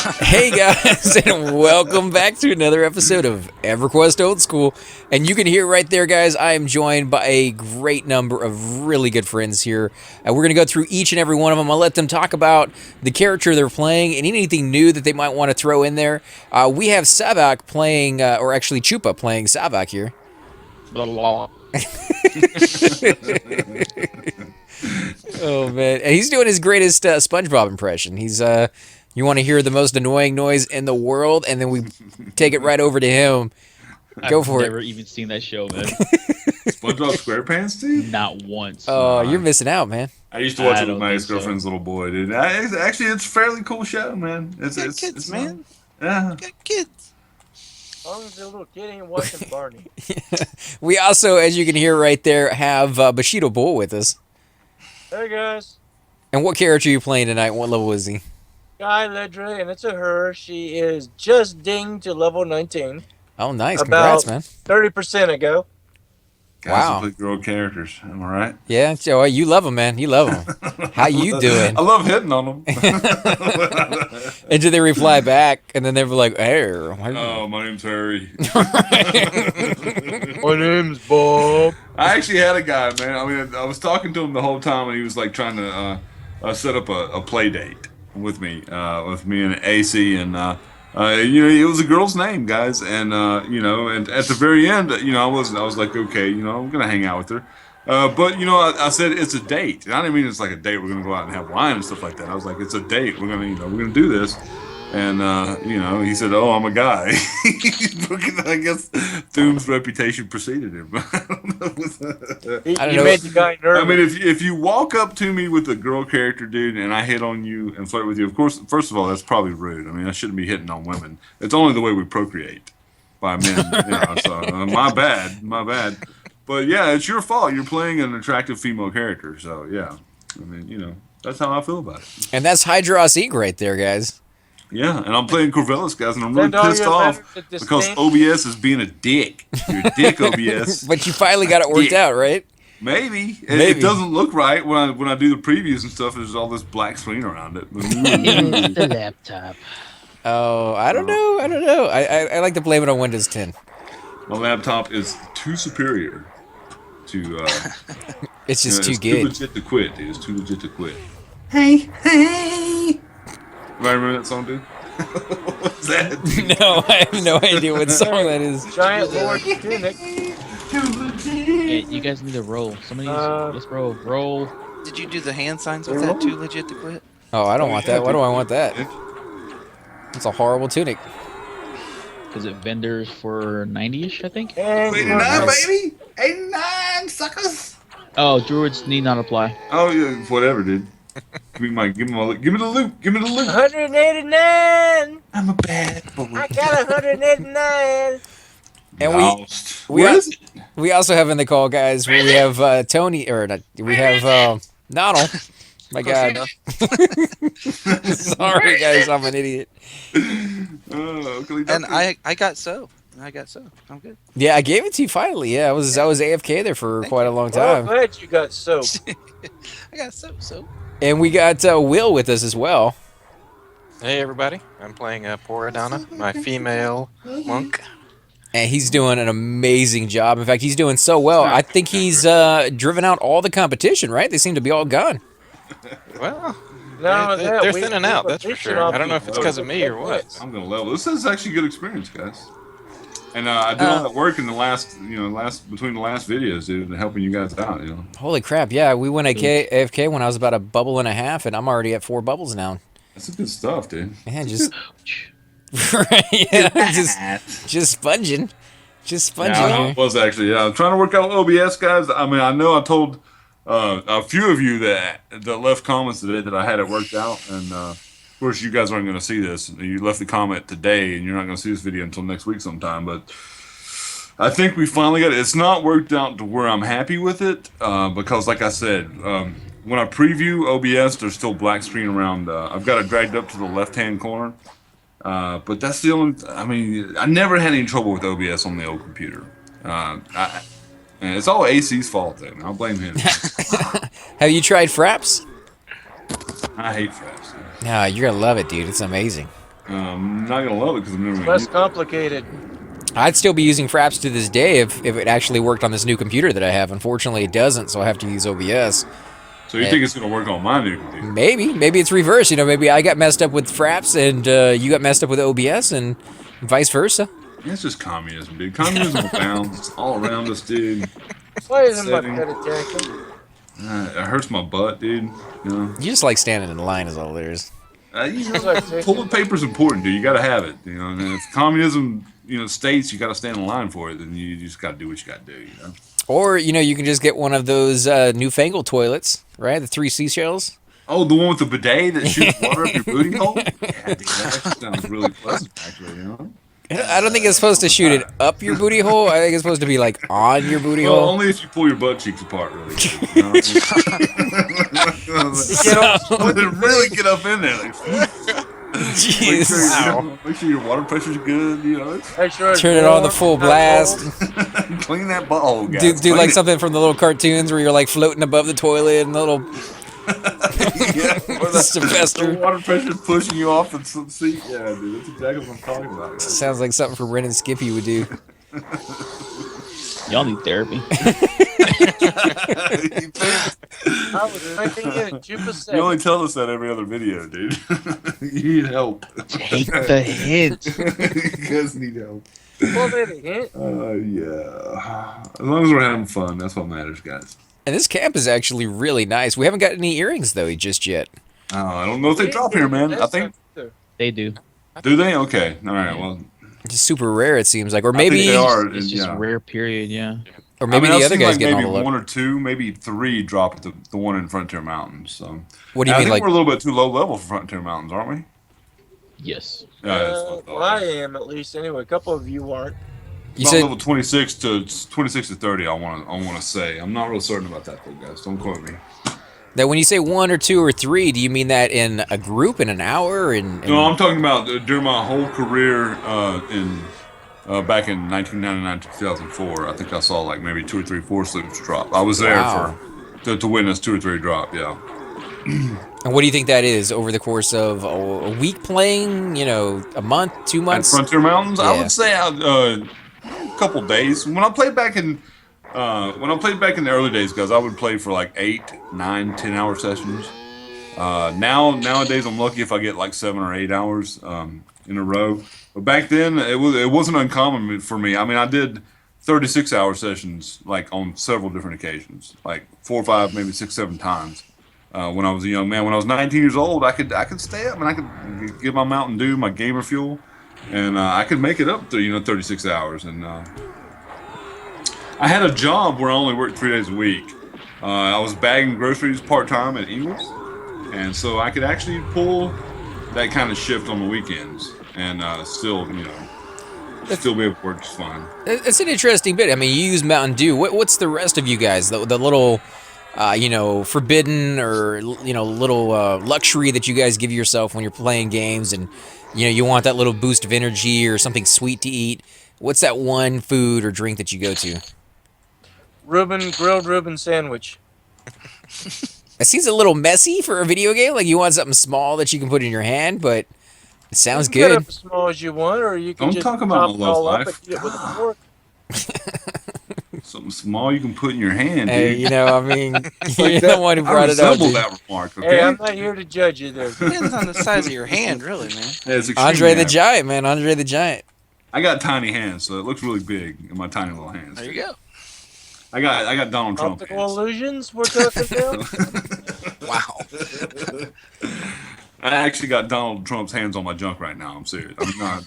Hey guys, and welcome back to another episode of Everquest Old School. And you can hear right there, guys, I am joined by a great number of really good friends here. We're going to go through each and every one of them. I'll let them talk about the character they're playing and anything new that they might want to throw in there. We have Savak playing, or actually Chupa playing Savak here. Oh man, and he's doing his greatest SpongeBob impression. He's you want to hear the most annoying noise in the world, and then we take it right over to him. Go for it. I've never even seen that show, man. SpongeBob SquarePants, dude? Not once. Oh, you're missing out, man. I used to watch I it with don't my think ex-girlfriend's little boy, dude. Actually, it's a fairly cool show, man. It's kids, man. Yeah. You got kids. As long as the little kid ain't watching Barney. We also, as you can hear right there, have Bushido Bull with us. Hey guys, And what character are you playing tonight? What level is he? Guy Ledre, and it's a her. She is just dinged to level 19. Oh, nice. About Congrats, man. 30% ago. Guys Wow. who play girl characters. Am I right? Yeah, Joe, you love him, man. You love him. How you doing? I love hitting on them. And do they reply back? And then they're like, hey. Oh, my name's Harry. My name's Bob. I actually had a guy, man. I mean, I was talking to him the whole time, and he was like trying to set up a play date with me and AC, and it was a girl's name, guys, and and at the very end, I was like, okay, I'm gonna hang out with her, but I said it's a date, and I didn't mean it's like a date. We're gonna go out and have wine and stuff like that. I was like, it's a date. We're gonna do this. And, he said, oh, I'm a guy. I guess Thune's reputation preceded him. You I don't know. made the guy nervous. I mean, if you walk up to me with a girl character, dude, and I hit on you and flirt with you, of course, first of all, that's probably rude. I mean, I shouldn't be hitting on women. It's only the way we procreate by men. So my bad. But, yeah, it's your fault. You're playing an attractive female character. So, yeah. I mean, that's how I feel about it. And that's Hydros Eek right there, guys. Yeah, and I'm playing Corvallis, guys, and I'm really Send all pissed your off letters to because distinct. OBS is being a dick. You're a dick, OBS. But you finally got it worked Yeah. out, right? Maybe. Maybe. It doesn't look right when I do the previews and stuff. There's all this black screen around it. the laptop. Oh, I don't know. I like to blame it on Windows 10. My laptop is too superior to. It's just too it's good. Too legit to quit, dude. It's too legit to quit. Hey. Anybody remember that song, dude? What's that? No, I have no idea what song that is. Giant Lord Tunic. Hey, you guys need to roll. Somebody let's roll. Roll. Did you do the hand signs with that too legit to quit? Oh, I don't want that. Why do I want that? It's a horrible tunic. Is it vendors for 90-ish, I think? And 89, baby! 89, suckers! Oh, druids need not apply. Oh, yeah, whatever, dude. Give me the loot. Give me the loot. 189. I'm a bad boy. I got 189. And Lost. we Where are- is it? we also have in the call, guys. We have Tony, or not, we have Nodal. My God. Sorry, guys. I'm an idiot. Oh, And I got so. I'm good. Yeah, I gave it to you finally. Yeah, I was AFK there for Thank quite a long Well, time. glad you got soap. I got so. And we got Will with us as well. Hey everybody, I'm playing Poradana, my female monk. And he's doing an amazing job. In fact, he's doing so well. I think he's driven out all the competition, right? They seem to be all gone. Well, No, they're thinning out, that's for sure. I don't know if it's because of me or what. I'm gonna level. This is actually a good experience, guys. And I did all that work in the between the last videos, dude, helping you guys out. Holy crap, yeah. We went AFK when I was about a bubble and a half, and I'm already at 4 bubbles now. That's some good stuff, dude. Man, just... right, yeah, just sponging. Just sponging Yeah, here. it was actually. Yeah, I'm trying to work out OBS, guys. I mean, I know I told a few of you that left comments today that I had it worked out, and of course you guys aren't going to see this. You left the comment today, and you're not going to see this video until next week sometime. But I think we finally got it. It's not worked out to where I'm happy with it because, like I said, when I preview OBS, there's still black screen around. I've got it dragged up to the left-hand corner. But that's the only. I mean, I never had any trouble with OBS on the old computer. And it's all AC's fault, then. I'll blame him. Have you tried Fraps? I hate Fraps. No, you're gonna love it, dude. It's amazing. I'm not gonna love it because I'm never gonna Less use it. complicated. I'd still be using Fraps to this day if it actually worked on this new computer that I have. Unfortunately, it doesn't, so I have to use OBS. So you think it's gonna work on my new computer? Maybe it's reverse. You know, maybe I got messed up with Fraps and you got messed up with OBS and vice versa. It's just communism, dude. Communism abounds. It's all around us, dude. Why isn't my Setting. pet attacking? It hurts my butt, dude. You know, You just like standing in line is all there is. toilet paper's important, dude. You gotta have it. You know, and if communism, states you gotta stand in line for it, then you just gotta do what you gotta do. You know. Or, you can just get one of those newfangled toilets, right? The 3 seashells. Oh, the one with the bidet that shoots water up your booty hole? Yeah, dude, that actually sounds really pleasant, actually, you know? I don't think it's supposed to shoot it up your booty hole. I think it's supposed to be like on your booty Well, hole. only if you pull your butt cheeks apart, really. You know? Really get up in there. Like, Jeez. make sure your water pressure's good, you know? Make sure it's Turn it on the warm, full not blast. cold. Clean that butthole, guys. Do Clean like it. something from the little cartoons where you're like floating above the toilet and the little Yeah, or the Sylvester. water pressure's pushing you off the seat. Yeah, dude, that's exactly what I'm talking about. Guys. Sounds like something for Ren and Skippy would do. Y'all need therapy. I was thinking it 2%. You only tell us that every other video, dude. You need help. Take the hint. You guys need help. Well, maybe hint. Yeah. As long as we're having fun, that's what matters, guys. And this camp is actually really nice. We haven't got any earrings though just yet. I don't know if they drop here, man. I think. They do. Do they? Okay. All right. Well, It's super rare it seems like, or I think maybe they are. It's just yeah. a rare period, yeah. or maybe I've the other seen, guys like, getting all maybe the love. one or two, maybe three drop at the one in Frontier Mountains. So. What do you I mean, think like? we're a little bit too low level for Frontier Mountains, aren't we? Yes. Yeah. That's what I thought. Well, I am at least anyway. A couple of you aren't. You About said level 26 to 30. I want to say. I'm not real certain about that, though, guys. Don't quote me. that when you say 1 or 2 or 3, do you mean that in a group, in an hour, in No, I'm talking about during my whole career back in 1999 to 2004. I think I saw like maybe 2 or 3 Warsliks drop. I was there Wow. to witness 2 or 3 drop. Yeah. And what do you think that is over the course of a week playing? A month, 2 At months? Frontier Mountains, I Yeah. would say a couple days. When I played back in the early days, guys, I would play for like 8, 9, 10-hour sessions. Nowadays, I'm lucky if I get like 7 or 8 hours in a row. But back then, it wasn't uncommon for me. I mean, I did 36-hour sessions like on several different occasions, like 4, 5, maybe 6, 7 times. When I was a young man, when I was 19 years old, I could stay up and I could get my Mountain Dew, my gamer fuel, and I could make it up to 36 hours. And I had a job where I only worked 3 days a week. I was bagging groceries part time at Ingles, and so I could actually pull that kind of shift on the weekends and still be able to work just fine. It's an interesting bit. I mean, you use Mountain Dew. What's the rest of you guys? The little, forbidden or little luxury that you guys give yourself when you're playing games, and you want that little boost of energy or something sweet to eat. What's that one food or drink that you go to? Grilled Reuben sandwich. It seems a little messy for a video game. Like you want something small that you can put in your hand, but it sounds You can cut good. it as small as you want, or you can Don't just talk about top it my all love up life. and eat it with a fork. Something small you can put in your hand, Hey, dude. I mean, Like you're that. the one who I brought it up. resemble dude. that remark, okay? Hey, I'm not here to judge you there. Depends on the size of your hand, really, man. Yeah, it's extremely Andre the average. Giant, man. Andre the Giant. I got tiny hands, so it looks really big in my tiny little hands. There you go. I got Donald Trump Optical hands. illusions we're talking about? Wow. I actually got Donald Trump's hands on my junk right now. I'm serious. I'm not.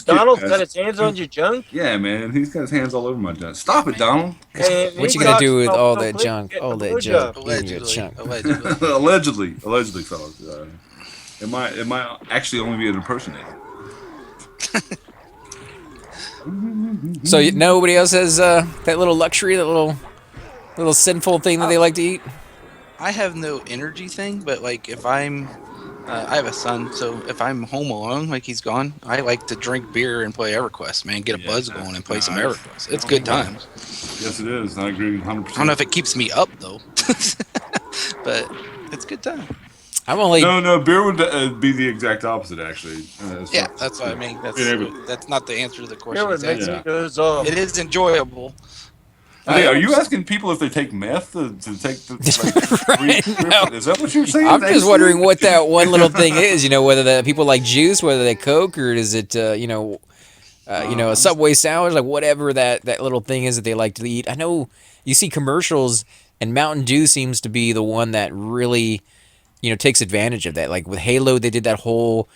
Donald's got his hands on your junk? Yeah, man, he's got his hands all over my junk. Stop it, Donald. And What he you gonna talks do with about all Bill that Clinton junk? getting All a that blowjob. junk. in your Allegedly. chunk. Allegedly. allegedly, fellas. It might actually only be an impersonator. So nobody else has that little luxury, that little sinful thing that they like to eat? I have no energy thing, but like if I have a son, so if I'm home alone, like he's gone, I like to drink beer and play Everquest, man. Get a buzz going and play some Everquest. It's good times. Yes, it is. I agree 100%. I don't know if it keeps me up though, but it's good time. I'm only. No, beer would be the exact opposite, actually. Yeah, that's what I mean. That's not the answer to the Here question would he's make asking. me goes off. It is enjoyable. Hey, are you asking people if they take meth to take the Right, no. Is that what you're saying? I'm just wondering what that one little thing is. Whether the people like juice, whether they Coke, or is it a Subway sandwich, like whatever that little thing is that they like to eat. I know you see commercials, and Mountain Dew seems to be the one that really, takes advantage of that. Like with Halo, they did that whole,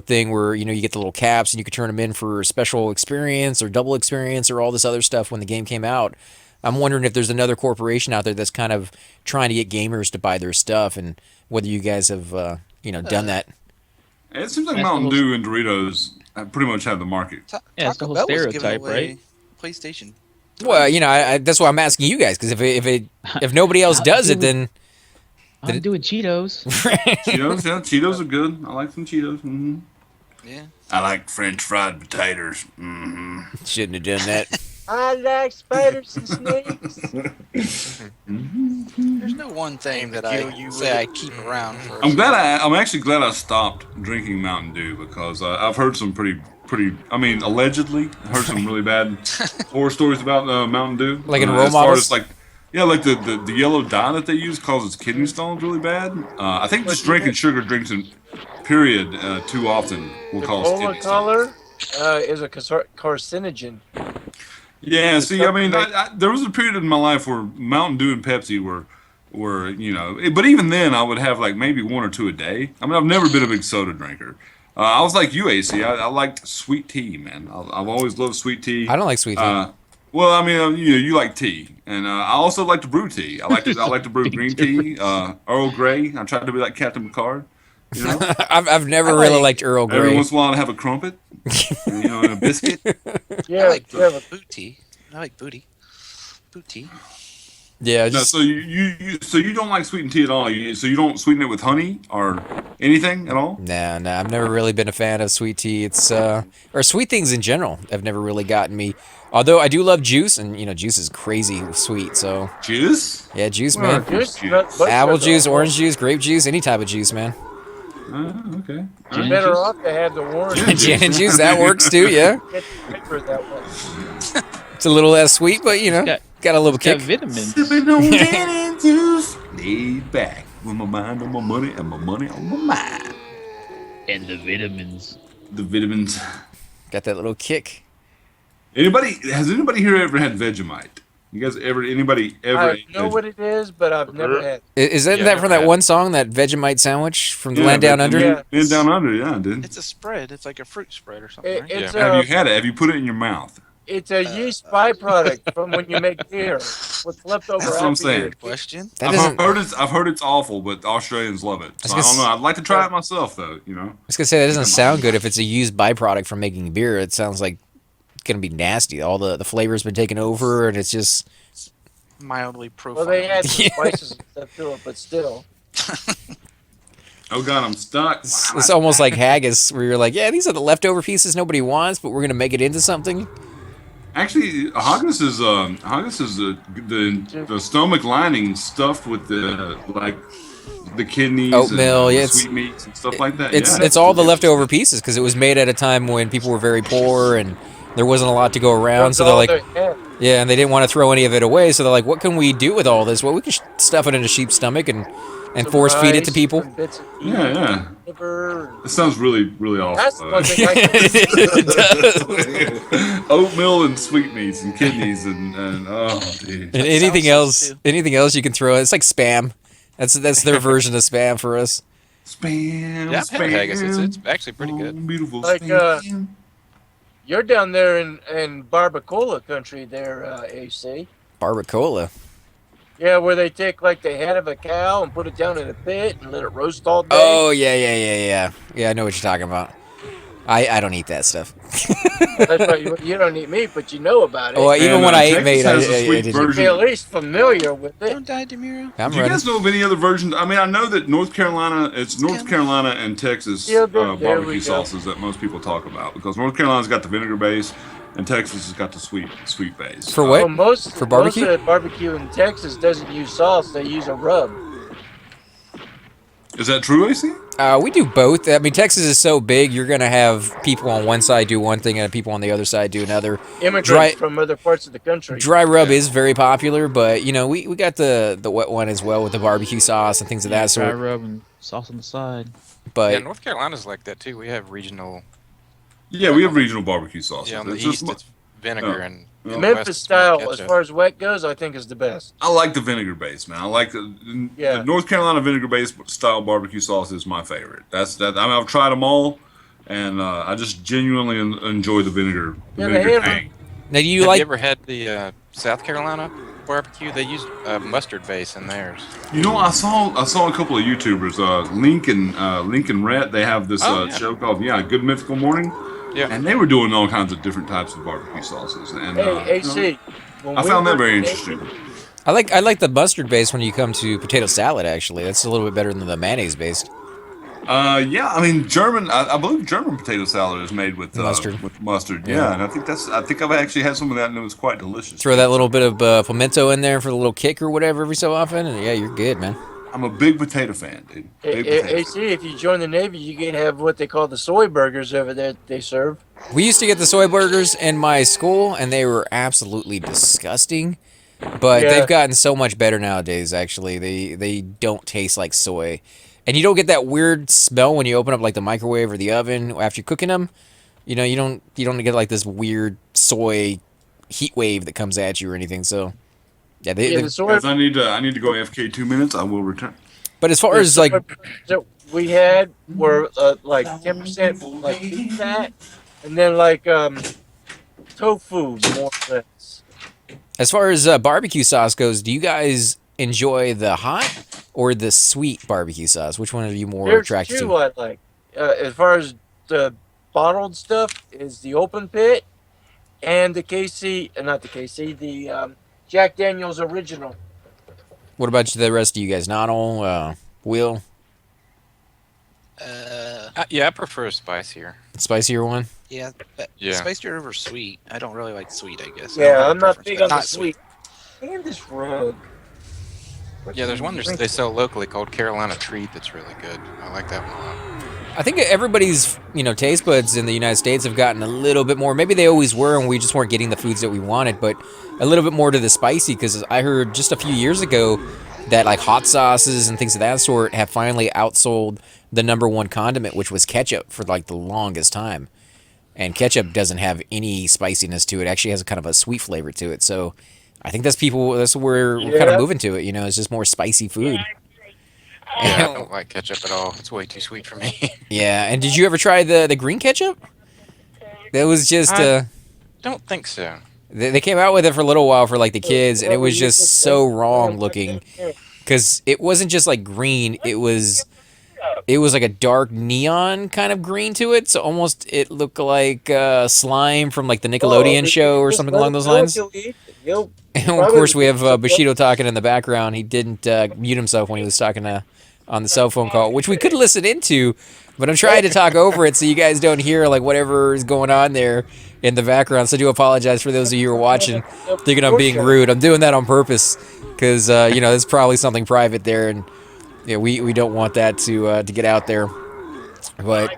thing where, you get the little caps and you could turn them in for special experience or double experience or all this other stuff when the game came out. I'm wondering if there's another corporation out there that's kind of trying to get gamers to buy their stuff, and whether you guys have, done that. It seems like That's Mountain the whole- Dew and Doritos pretty much have the market. Yeah, it's the whole Taco Bell was giving stereotype, away right? PlayStation. Well, that's why I'm asking you guys, because if nobody else does it, then I'm doing Cheetos. Cheetos, yeah, Cheetos are good. I like some Cheetos. Mm-hmm. Yeah. I like French fried potatoes. Mm-hmm. shouldn't have done that. I like spiders and snakes. There's no one thing that I say I keep around for. I'm actually glad I stopped drinking Mountain Dew because I've heard some pretty. I mean, allegedly heard some really bad horror stories about Mountain Dew. Like in role as far models? as like the yellow dye that they use causes kidney stones really bad. I think just drinking sugar drinks in period too often will cause Cola kidney stones. color is a carcinogen. Yeah, see, I mean, there was a period in my life where Mountain Dew and Pepsi were, but even then I would have like maybe one or two a day. I mean, I've never been a big soda drinker. I was like you, AC. I liked sweet tea, man. I've always loved sweet tea. I don't like sweet tea. Well, I mean, you like tea, and I also like to brew tea. I like to brew green tea, Earl Grey. I tried to be like Captain Picard. I've never really liked Earl Every Grey. once in a while, I have a crumpet, and a biscuit. Yeah, I like you have a booty. I like booty. Booty. Yeah, No, just so you don't like sweetened tea at all. So you don't sweeten it with honey or anything at all. no. I've never really been a fan of sweet tea. It's or sweet things in general have never really gotten me. Although I do love juice, and juice is crazy sweet. So Juice? yeah, juice, Well, man. juice, Juice. Apple juice, orange juice, grape juice, any type of juice, man. Okay. You're better off to have the orange. Gin and juice, that works too. Yeah, Get the paper that way. it's a little less sweet, but got a little Got kick. vitamins. Sipping on gin and juice, laid back with my mind on my money and my money on my mind. And the vitamins. The vitamins. Got that little kick. Has anybody here ever had Vegemite? You guys anybody ever? I ate know Vegemite? what it is, but I've never had. Is that Yeah, that from never that had. one song, that Vegemite sandwich from the Yeah, Land Down Under? Yeah. Land Down Under, yeah, dude. It's a spread. It's like a fruit spread or something, It, right? it's Have a you had it? Have you put it in your mouth? it's a yeast byproduct from when you make beer. What's left over That's what after I'm saying. you- Question. That doesn't. I've heard it's awful, but Australians love it. So I was don't gonna know. I'd like to try it myself, though. I was gonna say that doesn't sound good if it's a used byproduct from making beer. It sounds like it's gonna be nasty. All the flavor's been taken over, and it's just. Mildly profiled. Well, they add some Yeah. spices and stuff to it, but still. Oh God, I'm stuck. It's almost like haggis, where you're like, yeah, these are the leftover pieces nobody wants, but we're gonna make it into something. Actually, haggis is the stomach lining stuffed with the kidneys, Oatmeal, and yeah, it's- sweetmeats and stuff like that. It's yeah. it's all the leftover pieces because it was made at a time when people were very poor and there wasn't a lot to go around. That's So they're all like, they had. yeah, and they didn't want to throw any of it away. So they're like, what can we do with all this? Well, we can stuff it in a sheep's stomach and Some force feed it to rice, people. some bits of Yeah. liver. It sounds really, really That's awful. the one thing I can It does. Oatmeal and sweetmeats and kidneys and oh, dude. And anything else you can throw. It's like spam. That's their version of spam for us. Spam. Yeah, I've had spam. haggis. It's actually pretty Oh, good. beautiful. Like, spam. You're down there in Barbacoa country there, AC. Barbacoa. Yeah, where they take like the head of a cow and put it down in a pit and let it roast all day. Oh yeah. Yeah, I know what you're talking about. I don't eat that stuff. That's right. You don't eat meat, but you know about it. Well, even And, when I ate Texas meat, I has a sweet didn't. version. Be at least familiar with it. Don't die, Demiro. I'm Do you ready. guys know of any other versions? I mean, I know that North Carolina and Texas Yeah, there we barbecue go. sauces that most people talk about because North Carolina's got the vinegar base and Texas has got the sweet base. For what? Well, most For barbecue? Most of the barbecue in Texas doesn't use sauce; they use a rub. Is that true, AC? We do both. I mean, Texas is so big, you're going to have people on one side do one thing and people on the other side do another. Immigrants from other parts of the country. Dry rub is very popular, but, you know, we got the wet one as well with the barbecue sauce and things of that sort. Dry rub and sauce on the side. But yeah, North Carolina's like that too. We have regional. Yeah, we have regional barbecue sauces. Yeah, on the east it's vinegar and The Memphis style, as far as wet goes, I think is the best. I like the vinegar base, man. I like the North Carolina vinegar base style barbecue sauce is my favorite. That's that. I mean, I've tried them all, and I just genuinely enjoy the vinegar. Vinegar tang. Now, do you have like? You ever had the South Carolina barbecue? They use mustard base in theirs. You know, I saw a couple of YouTubers, Link and Rhett. They have this show called Good Mythical Morning. Yeah, and they were doing all kinds of different types of barbecue sauces. And hey, AC, I found that very interesting. I like the mustard base when you come to potato salad. Actually, that's a little bit better than the mayonnaise based. Yeah, I mean German. I believe German potato salad is made with mustard. With mustard, yeah, and I think I've actually had some of that, and it was quite delicious. Throw that little bit of pimento in there for the little kick or whatever every so often, and yeah, you're good, man. I'm a big potato fan, dude. AC, if you join the Navy, you can have what they call the soy burgers over there they serve. We used to get the soy burgers in my school, and they were absolutely disgusting. But they've gotten so much better nowadays. Actually, they don't taste like soy, and you don't get that weird smell when you open up like the microwave or the oven after you're cooking them. You know, you don't get like this weird soy heat wave that comes at you or anything. So. Yeah, guys, I need to go AFK 2 minutes. I will return. But as far as like, so we had were like 10% like beef fat, and then like tofu more or less. As far as barbecue sauce goes, do you guys enjoy the hot or the sweet barbecue sauce? Which one are you more attracted to? I like. As far as the bottled stuff is the open pit, and the the Jack Daniel's original. What about the rest of you guys? Not Will? Yeah, I prefer a spicier. Spicier one? Yeah, spicier over sweet. I don't really like sweet, I guess. Yeah, I'm not big on the sweet. And this rug. Yeah, there's one they sell locally called Carolina Treat that's really good. I like that one a lot. I think everybody's, taste buds in the United States have gotten a little bit more. Maybe they always were, and we just weren't getting the foods that we wanted, but a little bit more to the spicy, because I heard just a few years ago that like hot sauces and things of that sort have finally outsold the #1 condiment, which was ketchup, for like the longest time. And ketchup doesn't have any spiciness to it. It actually has a kind of a sweet flavor to it. So I think that's where we're kind of moving to it. It's just more spicy food. Yeah, I don't like ketchup at all. It's way too sweet for me. Yeah, and did you ever try the green ketchup? That was just... don't think so. They came out with it for a little while for like the kids, and it was just so wrong looking. Because it wasn't just like green, it was like a dark neon kind of green to it. So almost it looked like slime from like the Nickelodeon show or something along those lines. And of course we have Bushido talking in the background. He didn't mute himself when he was talking on the cell phone call, which we could listen into, but I'm trying to talk over it so you guys don't hear like whatever is going on there in the background. So I do apologize for those of you who are watching, thinking I'm being rude. I'm doing that on purpose because there's probably something private there, and we don't want that to get out there. But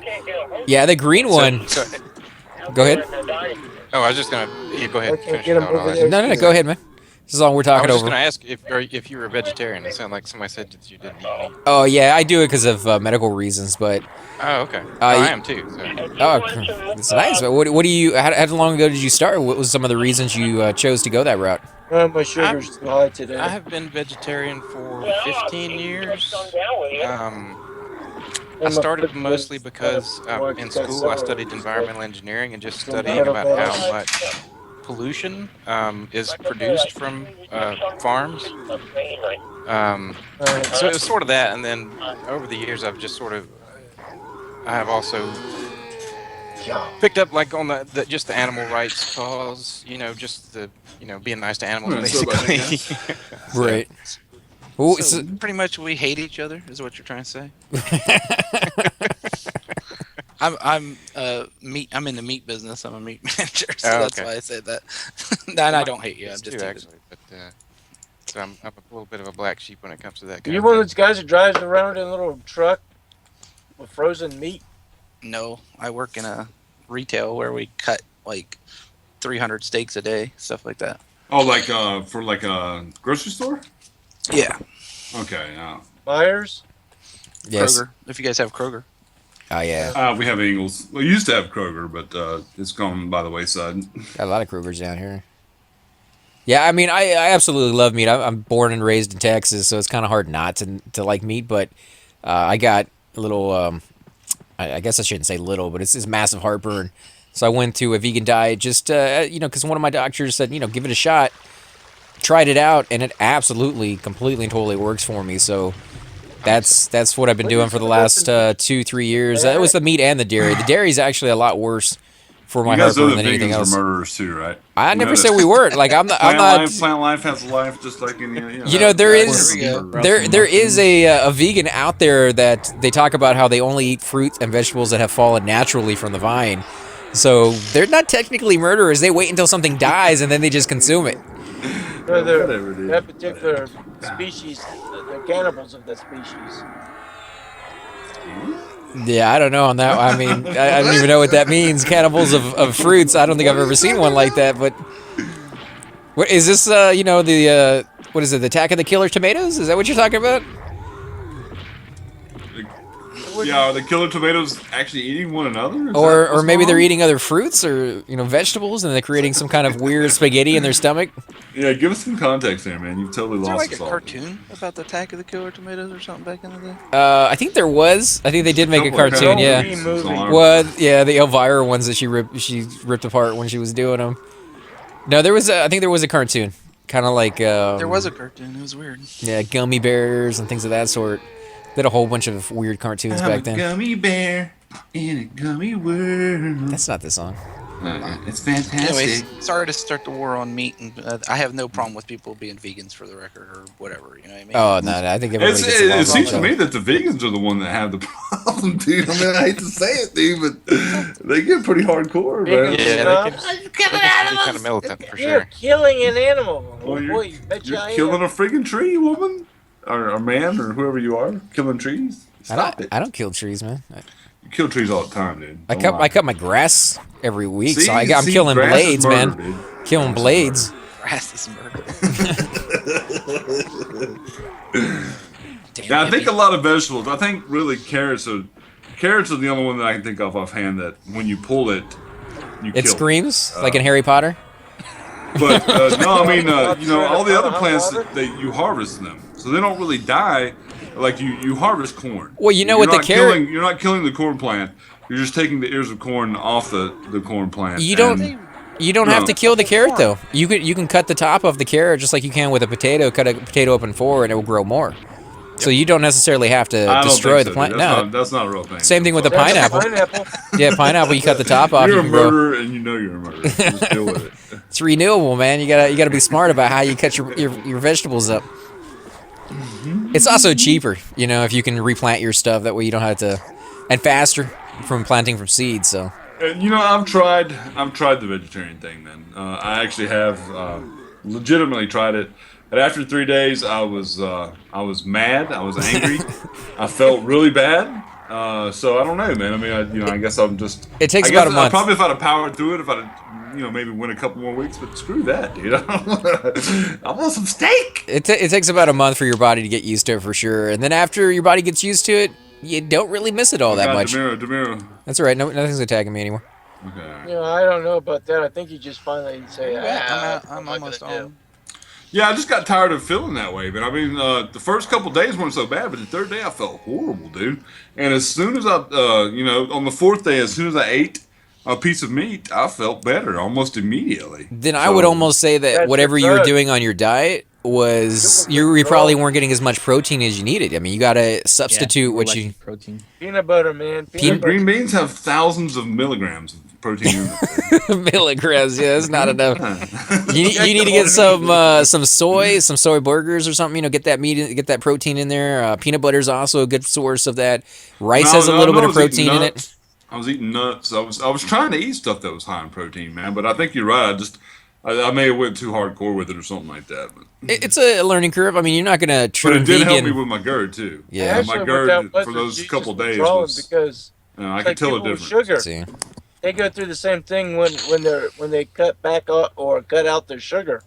yeah, the green one. Go ahead. Oh, I was just gonna. Yeah, go ahead. Finish No, go ahead, man. This is all we're talking over. I was just gonna ask if you were a vegetarian. It sounded like somebody said that you didn't eat meat. Oh yeah, I do it because of medical reasons, but. Oh okay. I am too. So. Oh, that's nice. What do you? How long ago did you start? What was some of the reasons you chose to go that route? My sugar's too high today. I have been vegetarian for 15 years. I started mostly because in school I studied environmental engineering and just studying about how much pollution is produced from farms. So it was sort of that, and then over the years I've just I have also picked up like on just the animal rights cause, just the being nice to animals basically. Right. Well, so pretty much we hate each other, is what you're trying to say. I'm in the meat business. I'm a meat manager, so that's why I said that. And I don't hate you. I'm just actually, but I'm a little bit of a black sheep when it comes to that. Kind You of one of thing. those guys that drives around in a little truck with frozen meat? No, I work in a retail where we cut like 300 steaks a day, stuff like that. Oh, like for like a grocery store? Yeah, Okay, yeah. Myers? Yes. Kroger. If you guys have Kroger. Oh yeah. We have Ingles. We used to have Kroger, but it's gone by the wayside. Got a lot of Krugers down here. Yeah, I mean, I absolutely love meat. I'm born and raised in Texas, so it's kind of hard not to like meat. But I got a little, I guess I shouldn't say little, but it's this massive heartburn. So I went to a vegan diet just, because one of my doctors said, give it a shot. Tried it out, and it absolutely, completely, and totally works for me. So that's what I've been doing for the last 2-3 years. It was the meat and the dairy. The dairy is actually a lot worse for my You guys know heartburn that than anything vegans else. are murderers too, right? I You never know said that we weren't. Like I'm not. Plant life has a life just like any. There is- there is a vegan out there that they talk about how they only eat fruits and vegetables that have fallen naturally from the vine. So they're not technically murderers. They wait until something dies and then they just consume it. Whatever, dude. That particular species, the cannibals of that species. Yeah, I don't know on that. I mean, I don't even know what that means. Cannibals of fruits. I don't think I've ever seen one like that. But what is this? The what is it? The Attack of the Killer Tomatoes? Is that what you're talking about? Yeah, are the killer tomatoes actually eating one another? Is Or that what's maybe going they're on? eating other fruits or vegetables, and they're creating some kind of weird spaghetti in their stomach. Yeah, give us some context there, man. You've totally Is there lost like a us all. cartoon about the Attack of the Killer Tomatoes or something back in the day? I think there was. I think they did make a Couple of cartoon. Yeah. cartoons Movie. on- Well, yeah, the Elvira ones that she ripped apart when she was doing them. No, I think there was a cartoon, kind of like There was a cartoon. It was weird. yeah, gummy bears and things of that sort. They had a whole bunch of weird cartoons I'm back a then. gummy bear in a gummy world. That's not the song. It's fantastic. Anyways, sorry to start the war on meat, and I have no problem with people being vegans for the record or whatever. You know what I mean? Oh no, I think everybody gets along It with seems each to other. me that the vegans are the one that have the problem, dude. I mean, I hate to say it, dude, but they get pretty hardcore, man. Vegans Yeah, stop. they can be kind of militant for You're sure. killing an animal. Well, Boy, bet you You're I killing am. a friggin' tree, woman, or man, or whoever you are, killing trees. Stop it. I don't kill trees, man. You kill trees all the time, dude. I Don't lie. cut my grass every week, so I'm See, killing grass is blades, murder, man. dude. Killing blades. Grass is murder. Damn Yeah, I think hippie. a lot of vegetables. I think really carrots are the only one that I can think of offhand that when you pull it, you It kill. screams like in Harry Potter. But no, I mean, all the other Hot plants water? that you harvest them, so they don't really die. Like you harvest corn. Well, you know You're what the not carrot- You're not killing the corn plant. You're just taking the ears of corn off the corn plant. You don't have No. to kill the carrot though. You can cut the top of the carrot just like you can with a potato. Cut a potato open 4 and it will grow more. So you don't necessarily have to I don't destroy think the so, plant. dude. No. That's not a real thing. Same thing with the That's a pineapple. Pineapple. Yeah, pineapple. You cut the top off. You're You a can grow. murderer, and you know you're a murderer. Just deal with it. It's renewable, man. You gotta be smart about how you cut your vegetables up. It's also cheaper, if you can replant your stuff. That way you don't have to, and faster from planting from seeds. So And I've tried the vegetarian thing, man. I actually have legitimately tried it. And after 3 days, I was mad. I was angry. I felt really bad. So I don't know, man. I mean, I guess I'm just. It takes I guess about a month. Probably if I'd have powered through it, if I'd have, maybe went a couple more weeks. But screw that, dude. I want some steak. it takes about a month for your body to get used to it for sure. And then after your body gets used to it, you don't really miss it all that much. Demiro. That's all right. Nothing's attacking me anymore. Okay. I don't know about that. I think you just finally say, I'm almost on. Yeah, I just got tired of feeling that way. But I mean, the first couple days weren't so bad, but the third day I felt horrible, dude. And as soon as I, on the fourth day, as soon as I ate a piece of meat, I felt better almost immediately. Then I would almost say that That's whatever you were good. doing on your diet was you probably weren't getting as much protein as you needed. I mean, you got to substitute what you protein. peanut butter, man. Peanut butter. Green beans have thousands of milligrams of protein in them. milligrams. Yeah, that's not enough. You need to get some soy burgers or something. Get that meat, get that protein in there. Peanut butter is also a good source of that. Rice has a little bit of protein in it. I was eating nuts. I was trying to eat stuff that was high in protein, man. But I think you're right. I may have went too hardcore with it or something like that, but It's a learning curve. I mean, you're not gonna but turn it did help me vegan. with my GERD too. Yeah. It My actually worked GERD out for those Jesus couple days withdrawing was because I it's could like tell a people with difference. sugar. See, They go through the same thing when they cut back or cut out their sugar.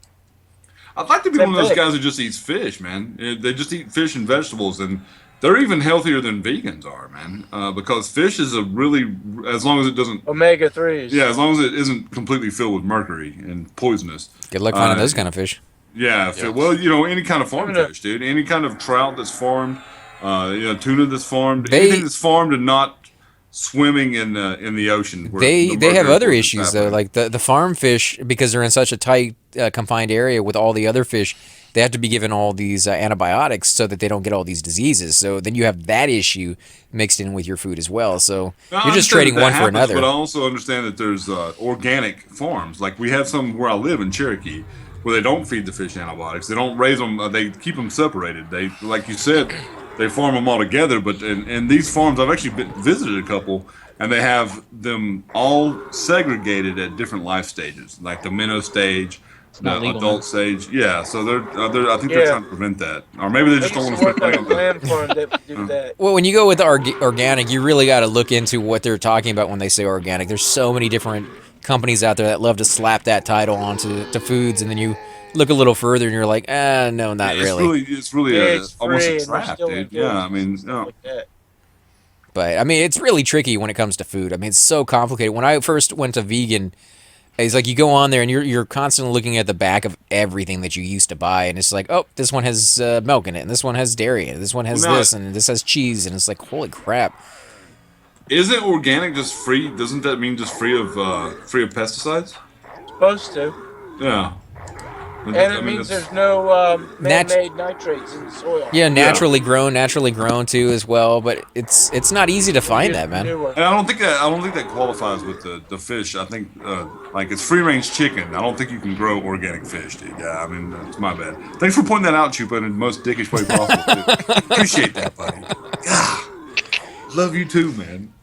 I'd like to be Same one of those thing. guys who just eats fish, man. They just eat fish and vegetables, and they're even healthier than vegans are, man. Because fish is a really, as long as it doesn't, Omega 3s. yeah, as long as it isn't completely filled with mercury and poisonous. good luck finding those kind of fish. Yeah, well, any kind of farm fish, dude. Any kind of trout that's farmed, tuna that's farmed, anything that's farmed and not swimming in the ocean. Where They the have mercury other poison's issues though, happening. like the farm fish, because they're in such a tight confined area with all the other fish. They have to be given all these antibiotics so that they don't get all these diseases. So then you have that issue mixed in with your food as well. So Now, you're I just understand trading that one for happens, another. But I also understand that there's organic farms. Like we have some where I live in Cherokee, where they don't feed the fish antibiotics. They don't raise them. They keep them separated. They, like you said, they farm them all together. But in these farms, I've actually visited a couple, and they have them all segregated at different life stages, like the minnow stage, not the legal, adult man. stage. Yeah, so I think they're trying to prevent that, or maybe they I just don't used want to to work spend money on a on the. clam farm that would do that. Well, when you go with the organic, you really got to look into what they're talking about when they say organic. There's so many different companies out there that love to slap that title onto foods, and then you look a little further and you're like, no, not really. It's really It's almost free a and they're trap, still dude. engaged. Yeah, I mean, Like that. But I mean, it's really tricky when it comes to food. I mean, it's so complicated. When I first went to vegan, it's like you go on there and you're constantly looking at the back of everything that you used to buy, and it's like, oh, this one has milk in it, and this one has dairy in it, this one has Well, now- this, and this has cheese, and it's like, holy crap. Isn't organic just free? Doesn't that mean just free of pesticides? Supposed to. Yeah. And it means there's no man-made nitrates in the soil. Yeah, naturally grown too as well. But it's not easy to find that, man. Newer. And I don't think that qualifies with the fish. I think like it's free range chicken. I don't think you can grow organic fish, dude. Yeah, I mean that's my bad. Thanks for pointing that out, Chupa, in the most dickish way possible. Dude. Appreciate that, buddy. God, love you too, man.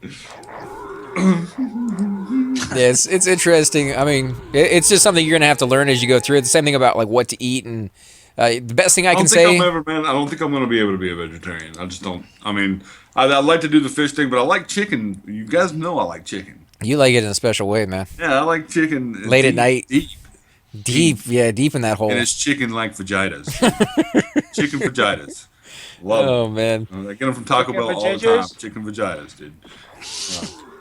Yeah, it's interesting. I mean, it's just something you're gonna have to learn as you go through it. The same thing about like what to eat, and the best thing I can say. I don't think I'm gonna be able to be a vegetarian. I just don't. I mean, I'd like to do the fish thing, but I like chicken. You guys know I like chicken. You like it in a special way, man. Yeah, I like chicken. Late at night. Deep. Deep in that hole. And it's chicken like vaginas. Chicken vaginas. Love them. Oh man. I get them from Taco Chicken Bell all the time. vaginas? Chicken vaginas, dude.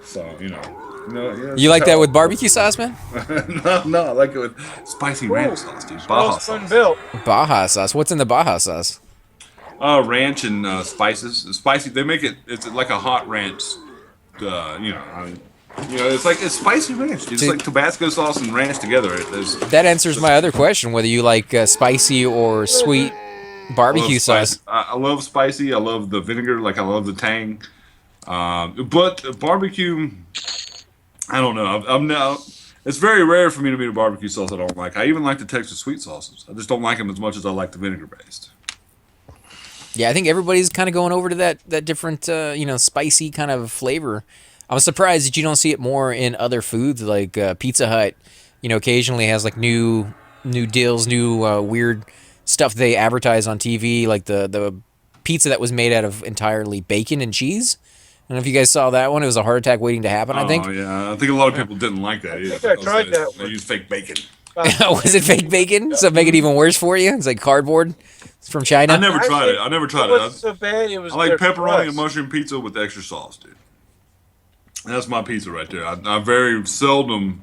So, yeah, You like that with barbecue sauce, man? no, I like it with spicy ranch sauce, dude. Baja Well spun sauce. built. Baja sauce. What's in the Baja sauce? Ranch and spices. Spicy. They make it. It's like a hot ranch. It's spicy ranch. It's See- like Tabasco sauce and ranch together. That answers my other question: whether you like spicy or sweet barbecue sauce. I love spicy. I love the vinegar. Like I love the tang. But barbecue, I don't know. I'm now. It's very rare for me to meet a barbecue sauce I don't like. I even like the Texas sweet sauces. I just don't like them as much as I like the vinegar based. Yeah, I think everybody's kind of going over to that different, spicy kind of flavor. I'm surprised that you don't see it more in other foods, like Pizza Hut. Occasionally has like new deals, new weird stuff they advertise on TV, like the pizza that was made out of entirely bacon and cheese. I don't know if you guys saw that one. It was a heart attack waiting to happen, I think. Oh yeah, I think a lot of people didn't like that either. I tried that They one. use fake bacon. Was it fake bacon? So make it even worse for you? It's like cardboard. It's from China. I never tried it. I never tried It wasn't it. so bad. It was I like their pepperoni crust. and mushroom pizza with extra sauce, dude. That's my pizza right there. I very seldomly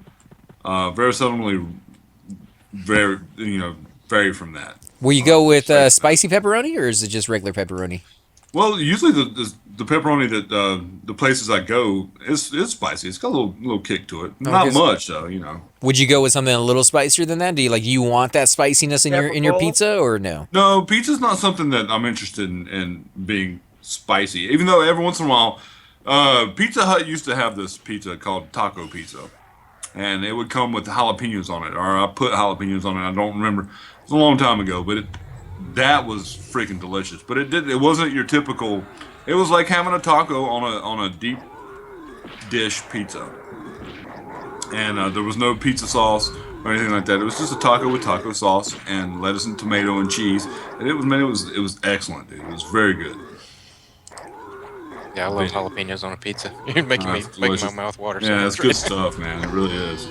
vary from that. Will you go with spicy pepperoni, or is it just regular pepperoni? Well, usually the pepperoni that the places I go is spicy. It's got a little kick to it. Not Okay. much though, Would you go with something a little spicier than that? Do you want that spiciness in your Pepperoni? pizza, or no? No, pizza's not something that I'm interested in being spicy. Even though every once in a while, Pizza Hut used to have this pizza called taco pizza, and it would come with jalapenos on it, or I put jalapenos on it. I don't remember. It was a long time ago, but that was freaking delicious. But it wasn't your typical. It was like having a taco on a deep dish pizza, and there was no pizza sauce or anything like that. It was just a taco with taco sauce and lettuce and tomato and cheese, and it was man, it was excellent, dude. It was very good. Yeah, I love jalapenos on a pizza. You're making It's making my delicious. mouth water. Yeah, it's good stuff, man. It really is.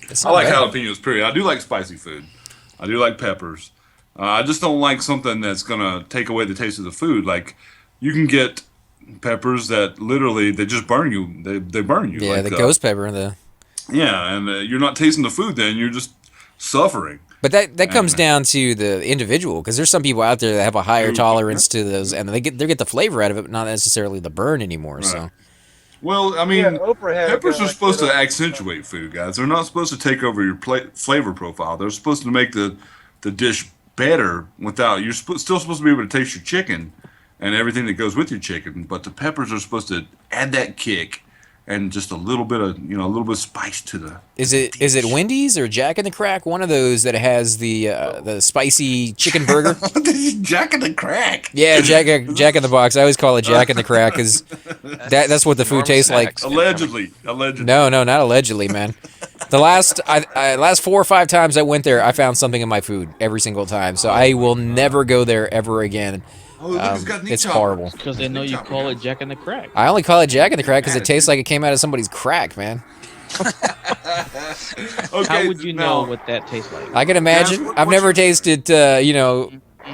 It's I not like bad. jalapenos, period. I do like spicy food. I do like peppers. I just don't like something that's gonna take away the taste of the food. Like, you can get peppers that literally they just burn you. They burn you. Yeah, like, the ghost pepper. Yeah, and you're not tasting the food. Then you're just suffering. But that comes down to the individual, because there's some people out there that have a higher tolerance to those, and they get the flavor out of it, but not necessarily the burn anymore. Right. So. Well, I mean, Yeah, Oprah had a peppers guy are like supposed that to on- accentuate food, guys. They're not supposed to take over your flavor profile. They're supposed to make the dish better without. You're still supposed to be able to taste your chicken and everything that goes with your chicken, but the peppers are supposed to add that kick and just a little bit of a little bit of spice to the. Is it Wendy's or Jack in the Crack? One of those that has the spicy chicken burger. Jack in the Crack. Yeah, Jack in the Box. I always call it Jack in the Crack because that's what the food tastes like. Allegedly. No, not allegedly, man. The last 4 or 5 times I went there, I found something in my food every single time. So I will never go there ever again. Oh, look, it's got meat It's chopper. horrible. Because they know you call it Jack in the Crack. I only call it Jack in the Crack because it tastes like it came out of somebody's crack, man. Okay, How would you know now- what that tastes like? I can imagine. What's I've never your- tasted,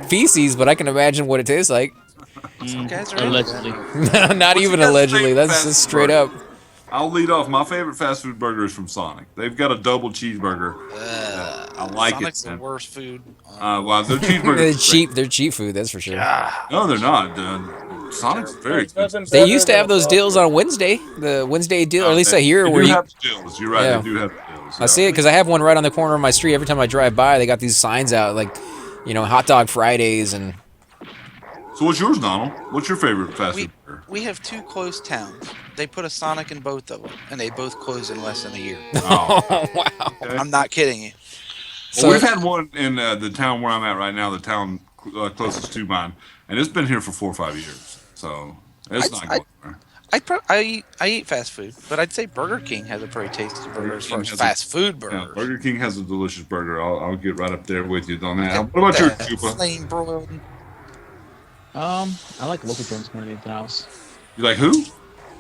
feces, but I can imagine what it tastes like. Some guys are into Allegedly. Not What's even your allegedly. favorite That's fast just food straight burger? up. I'll lead off. My favorite fast food burger is from Sonic. They've got a double cheeseburger. I like Sonic's it. the Man. worst food. Well, their cheeseburgers. They're are cheap. They're cheap food. That's for sure. great. No, they're not. Sonic's very There's nothing expensive. They better used to than have those a deals on Wednesday. The Wednesday deal, or at least I hear They where do you. have the deals. You're right. Yeah. They do have the deals. I see it because I have one right on the corner of my street. Every time I drive by, they got these signs out like, Hot Dog Fridays and. So what's yours, Donald? What's your favorite fast We food burger? we have 2 close towns. They put a Sonic in both of them, and they both close in less than a year. Oh, Oh wow! okay. I'm not kidding you. So Well, we've had one in the town where I'm at right now, the town closest to mine, and it's been here for 4 or 5 years. So it's not going there. I eat fast food, but I'd say Burger King has a pretty tasty burger as far as King has fast food Yeah, burgers. Burger King has a delicious burger. I'll get right up there with you on that. What about your Cuba? Flame broiled. I like local joints more than anything else. You like who?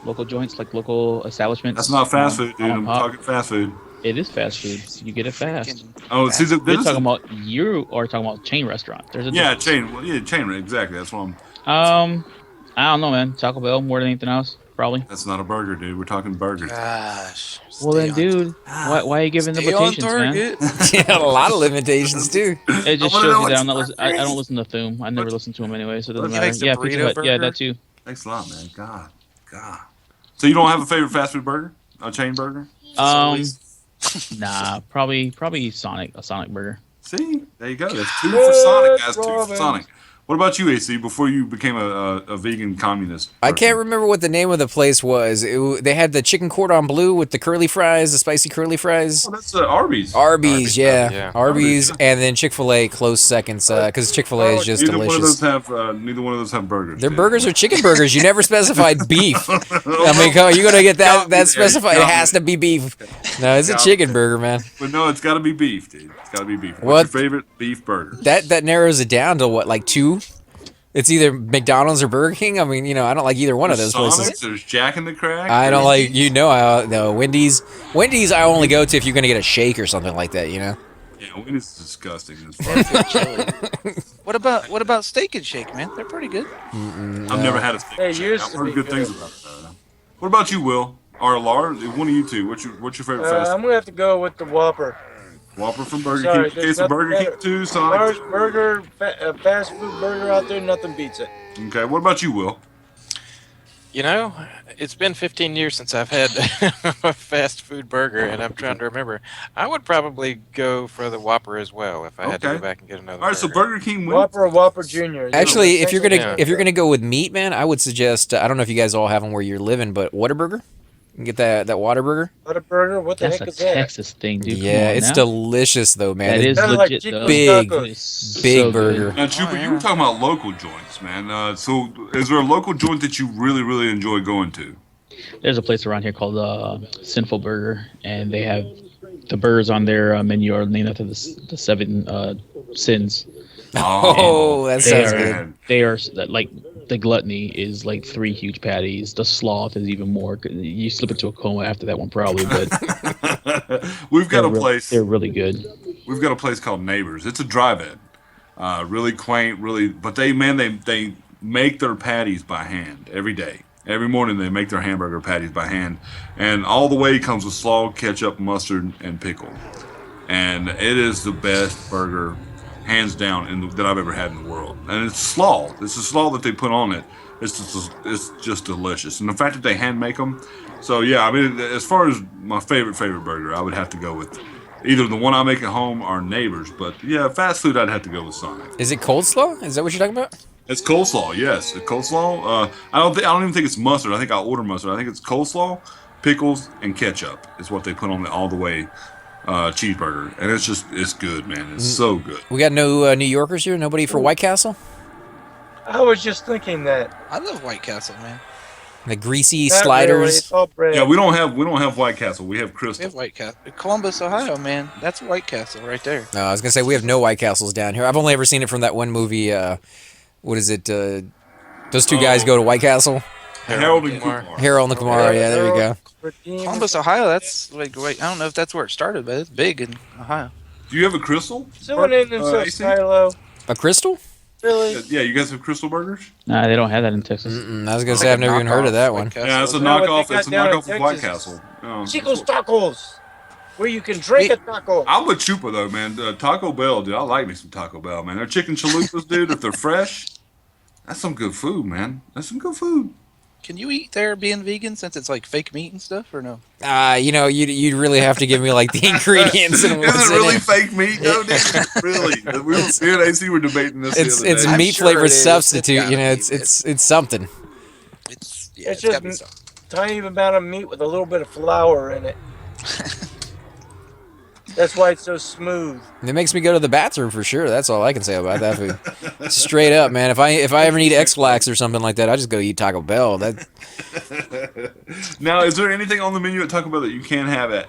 Local joints, like local establishments. That's not fast food, dude. mom I'm and pop. talking fast food. It is fast food. You get it fast. Freaking Oh, see, fast. You are talking about chain restaurant. There's a yeah, difference. chain. Well, yeah, chain. Exactly. That's what I'm. I don't know, man. Taco Bell more than anything else, probably. That's not a burger, dude. We're talking burgers. Gosh. Well then, Stay on- dude, why are you giving stay on limitations, man? target. yeah, a lot of limitations too. It just I wanna shows know you that what's I'm not. I don't crazy. listen to Thum. I never listen to him anyway, so it doesn't He matter. likes the Yeah, Pizza burrito Hut. Yeah, burger. that too. Thanks a lot, man. God. So you don't have a favorite fast food burger? A chain burger? Nah, probably Sonic. A Sonic burger. See, there you go. That's 2 for Sonic, guys. 2 for Sonic. What about you, AC? Before you became a vegan communist? I can't remember what the name of the place was. They had the chicken cordon bleu with the curly fries, the spicy curly fries. Oh, that's Arby's. Arby's, yeah. yeah. Arby's, and then Chick-fil-A close seconds because Chick-fil-A is just Neither one of those delicious. have. Neither one of those have burgers. Their dude. burgers are chicken burgers. You never specified beef. I mean, come on, you're gonna get that specified. It has to be beef. No, it's a chicken burger, man. But no, it's got to be beef, dude. It's got to be beef. What? What's your favorite beef burger? That narrows it down to what, like 2? It's either McDonald's or Burger King. I mean, I don't like either one of those Sonic, places. There's Jack in the Crack. I don't like, no, Wendy's. Wendy's I only go to if you're gonna get a shake or something like that, Yeah, Wendy's is disgusting. As far. What about Steak and Shake, man? They're pretty good. I've never had a steak. Hey, and shake. used I've to heard be good things good. about that. What about you, Will? Or Lars? One of you two. What's your favorite fast I'm food? gonna have to go with the Whopper. Whopper from Burger Sorry, King. there's Okay, so nothing Burger King better. too. Sonic. Large burger, fast food burger out there, nothing beats it. Okay, what about you, Will? You know, it's been 15 years since I've had a fast food burger, and I'm trying to remember. I would probably go for the Whopper as well if I had to Okay. go back and get another. All right, so burger. Burger King wins. Whopper or Whopper Junior. Actually, if you're gonna Yeah. go with meat, man, I would suggest. I don't know if you guys all have them where you're living, but Whataburger. You can get that Whataburger. Whataburger, what the That's heck a is that? Texas thing, dude. Come Yeah, on it's now. delicious though, man. That It's is Kinda like legit, chicken though. big, tacos. It's big so good. burger. Now, Chupa, yeah. you were talking about local joints, man. So, is there a local joint that you really, really enjoy going to? There's a place around here called Sinful Burger, and they have the burgers on their menu are named after the seven sins. Oh, that They sounds are good. man. like the gluttony is like 3 huge patties. The sloth is even more. You slip into a coma after that one probably, but We've got a place. they're really good. We've got a place called Neighbors. It's a drive-in. Really quaint, really. But they make their patties by hand every day. Every morning they make their hamburger patties by hand, and all the way comes with slaw, ketchup, mustard, and pickle. And it is the best burger, hands down, that I've ever had in the world. And it's slaw. It's the slaw that they put on it. It's just delicious. And the fact that they hand make them. So yeah, I mean, as far as my favorite burger, I would have to go with either the one I make at home or Neighbors. But yeah, fast food, I'd have to go with Sonic. Is it coleslaw? Is that what you're talking about? It's coleslaw, yes. The coleslaw. I don't even think it's mustard. I think I'll order mustard. I think it's coleslaw, pickles, and ketchup is what they put on the all the way cheeseburger, and it's good, man. It's so good. We got no New Yorkers here. Nobody for White Castle. I was just thinking that. I love White Castle, man. The greasy Not really, sliders. it's all bread. Yeah, we don't have White Castle. We have We Crystal. have White Castle. Columbus, Ohio, man. That's White Castle right there. No, I was gonna say we have no White Castles down here. I've only ever seen it from that one movie. What is it? Those two guys go to White Castle. Harold and Kumar. Harold and Kumar. Yeah, there you go. Columbus, Ohio. That's like wait. I don't know if that's where it started, but it's big in Ohio. Do you have a Crystal? Someone in themselves AC? silo. A Crystal? Really? Yeah, you guys have Crystal burgers? Nah, they don't have that in Texas. I was gonna say I've never even heard of that one. Yeah, it's a No, what knockoff. they It's a got down knockoff in of White Texas Castle. Chico's Tacos. Where you can drink a taco. I'm with Chupa though, man. Taco Bell, dude. I like me some Taco Bell, man. Their chicken chalupas, dude. If they're fresh, that's some good food, man. That's some good food. Can you eat there being vegan since it's like fake meat and stuff, or no? You'd really have to give me like the ingredients and what's Is it in really it. fake meat? No, dude. Really? Me and AC were debating this. It's the other day. a meat sure flavored it is. It's substitute. gotta You know, be. it's something. It's It's gotta be just something. tiny amount of meat with a little bit of flour in it. That's why it's so smooth. It makes me go to the bathroom for sure. That's all I can say about that food. Straight up, man. If I ever need X-Lax or something like that, I just go eat Taco Bell. That Now, is there anything on the menu at Taco Bell that you can have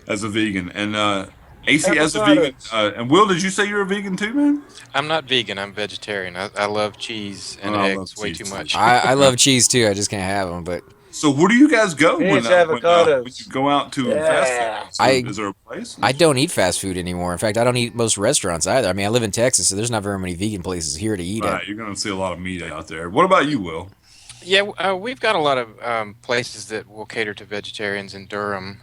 as a vegan? And AC as a vegan. And Will, did you say you're a vegan too, man? I'm not vegan. I'm vegetarian. I love cheese and Oh, I eggs love way cheese too much. I love cheese too. I just can't have them. But So where do you guys go It when is when avocados. you go out to Yeah. fast food? Is there a place? I don't eat fast food anymore. In fact, I don't eat most restaurants either. I mean, I live in Texas, so there's not very many vegan places here to eat at. Right, you're going to see a lot of meat out there. What about you, Will? Yeah, we've got a lot of places that will cater to vegetarians in Durham.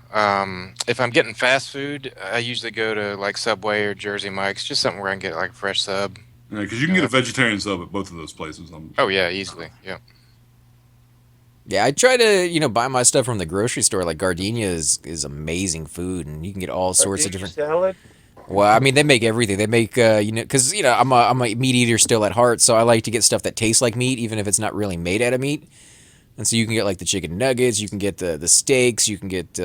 If I'm getting fast food, I usually go to like Subway or Jersey Mike's, just something where I can get like a fresh sub. Because you can get a vegetarian sub at both of those places. Oh yeah, easily. Yeah. Yeah, I try to buy my stuff from the grocery store. Like Gardenia is amazing food, and you can get all sorts of different. Salad. Well, I mean, they make everything. They make because I'm a meat eater still at heart, so I like to get stuff that tastes like meat, even if it's not really made out of meat. And so you can get like the chicken nuggets, you can get the steaks, you can get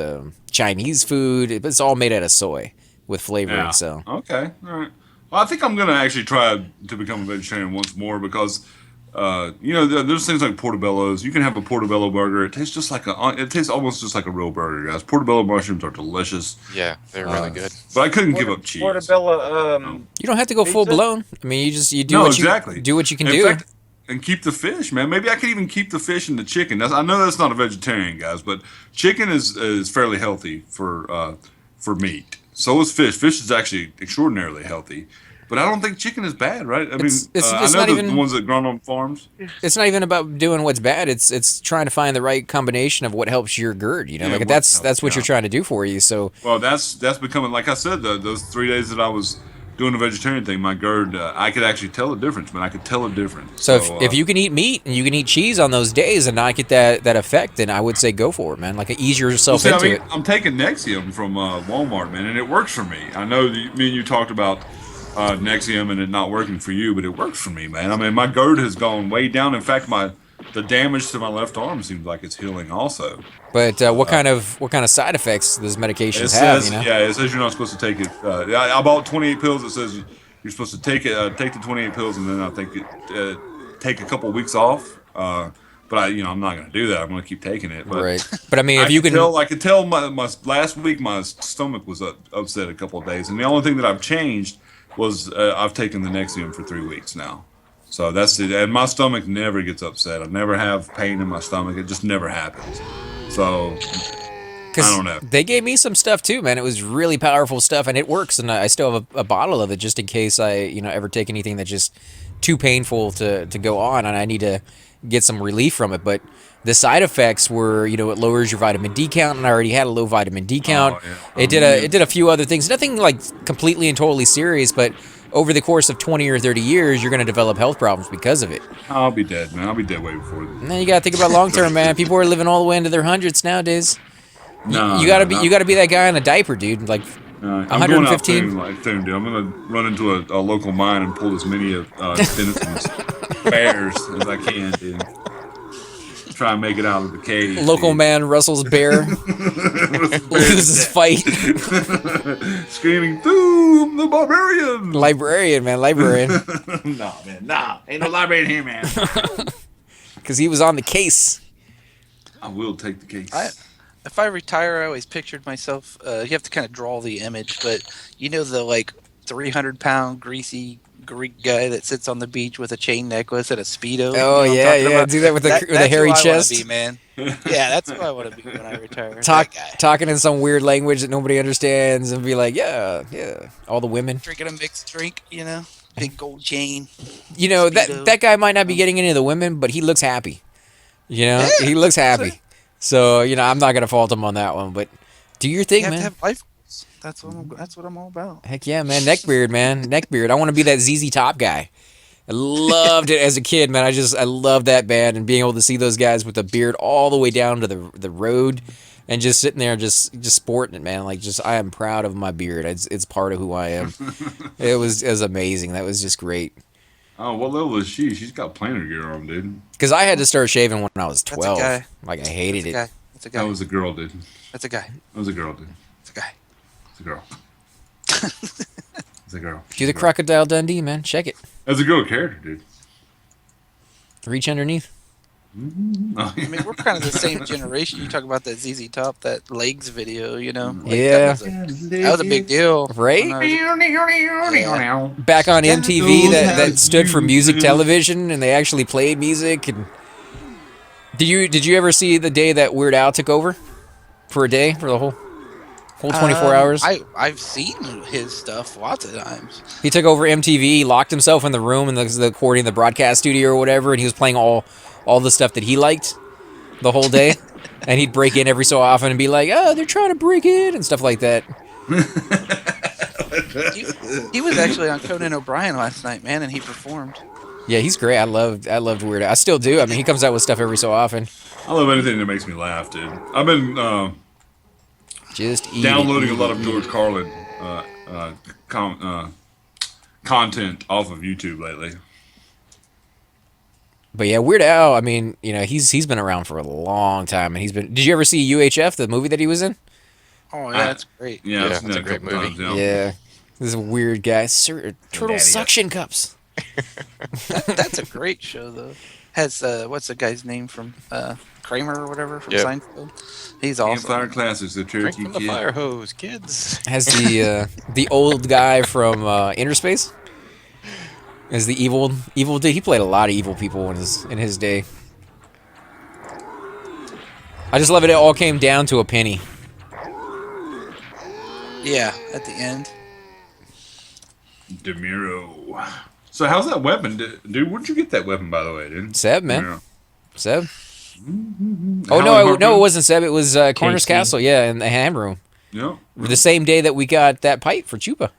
Chinese food. It's all made out of soy with flavoring. Yeah. So Okay. All right. Well, I think I'm going to actually try to become a vegetarian once more because, there's things like portobellos. You can have a portobello burger. It tastes almost just like a real burger, guys. Portobello mushrooms are delicious, Yeah, they're really good. but I couldn't give up cheese. Portobello. you don't have to go full Pizza? blown. I mean, you do No, what exactly. you do what you can In do. fact, and keep the fish, man. Maybe I could even keep the fish and the chicken. I know that's not a vegetarian, guys, but chicken is fairly healthy for meat. So is fish. Fish is actually extraordinarily healthy. But I don't think chicken is bad, right? I mean, it's I know not the even- ones that grown on farms. It's not even about doing what's bad. It's trying to find the right combination of what helps your gird. Yeah, Like what that's helps, what yeah. you're trying to do for you. So Well, that's becoming, like I said, those 3 days that I was doing the vegetarian thing, my GERD, I could actually tell a difference, man. I could tell a difference. So if you can eat meat and you can eat cheese on those days and not get that effect, then I would say go for it, man. Like ease yourself See, into it. I'm taking Nexium from Walmart, man, and it works for me. I know that me and you talked about Nexium and it not working for you, but it works for me, man. I mean, my GERD has gone way down. In fact, the damage to my left arm seems like it's healing also. But what kind of side effects does medications It have? says, yeah, it says you're not supposed to take it. I bought 28 pills. It says you're supposed to take the 28 pills, and then I think take a couple weeks off. But I'm not going to do that. I'm going to keep taking it. But Right. But I mean, if you can, I could tell my last week my stomach was upset a couple of days, and the only thing that I've changed was I've taken the Nexium for 3 weeks now. So that's it. And my stomach never gets upset. I never have pain in my stomach. It just never happens. So I don't know. They gave me some stuff too, man. It was really powerful stuff, and it works. And I still have a bottle of it just in case I, ever take anything that's just too painful to go on, and I need to get some relief from it. But the side effects were, it lowers your vitamin D count, and I already had a low vitamin D count. Oh, yeah. It did a few other things. Nothing like completely and totally serious, but over the course of 20 or 30 years, you're going to develop health problems because of it. I'll be dead, man. I'll be dead way before then. And then you got to think about long term, man. People are living all the way into their hundreds nowadays. No, you gotta be that guy in a diaper, dude. Like I'm 115. going out soon, dude. I'm gonna run into a local mine and pull as many of Denison's bears as I can, dude. Try and make it out of the cave. Local dude. man Russell's bear loses fight. Screaming, "Doom, the Barbarian!" Librarian. Nah, man, nah. Ain't no librarian here, man. Because he was on the case. I will take the case. If I retire, I always pictured myself. You have to kind of draw the image, but the 300-pound greasy Greek guy that sits on the beach with a chain necklace and a speedo. Oh yeah. About? Do that with a hairy chest. That's who I want to be, man. Yeah, that's who I want to be when I retire. Talking in some weird language that nobody understands, and be like, yeah. All the women Drinking a mixed drink, big gold chain. That guy might not be getting any of the women, but he looks happy. He looks happy. So I'm not gonna fault him on that one. But do your thing, You have man. to have life goals. That's what I'm all about. Heck yeah, man. Neckbeard, man. Neckbeard. I want to be that ZZ Top guy. I loved it as a kid, man. I love that band and being able to see those guys with the beard all the way down to the road and just sitting there just sporting it, man. I am proud of my beard. It's part of who I am. It was amazing. That was just great. Oh, what level is she? She's got planer gear on, dude. Because I had to start shaving when I was That's a 12. guy. I hated it. That's a guy. That was a girl, dude. That's a guy. That was a girl, dude. That's a guy. It's a girl. It's a girl. Do the Crocodile Dundee, man. Check it. That's a girl character, dude. Reach underneath. Oh, I mean, we're kind of the same generation. You talk about that ZZ Top, that Legs video, Yeah. That was a big deal. Right? when I was- Back on MTV, that stood for music television, and they actually played music. And did you ever see the day that Weird Al took over for a day, for the whole 24 hours? I've seen his stuff lots of times. He took over MTV, locked himself in the room in the recording, the broadcast studio or whatever, and he was playing all the stuff that he liked the whole day. And he'd break in every so often and be like, "Oh, they're trying to break in," and stuff like that. He was actually on Conan O'Brien last night, man, and he performed. Yeah, he's great. I loved Weird Al. I still do. I mean, he comes out with stuff every so often. I love anything that makes me laugh, dude. I've been Just downloading a lot of George Carlin content off of YouTube lately. But yeah, Weird Al, I mean, he's been around for a long time, and did you ever see UHF, the movie that he was in? Oh, yeah, that's great. Yeah, I've Yeah, seen that's that a great couple movie. times, Yeah. This is a weird guy. Turtle daddy, suction cups. That's a great show, though. Has, what's the guy's name from Kramer or whatever from Yep. Seinfeld? He's awesome. Campfire Classics, the Drink Cherokee from the Kid. fire hose, kids. Has the old guy from Inner Space. As the evil dude. He played a lot of evil people in his day. I just love it. It all came down to a penny. Yeah, at the end. DeMiro. So how's that weapon, dude? Where'd you get that weapon, by the way, dude? Seb, man. DeMiro. Seb. How Oh no, long- it wasn't Seb. It was Corner's Casey. Castle. Yeah, in the hand room. Yeah. The same day that we got that pipe for Chupa.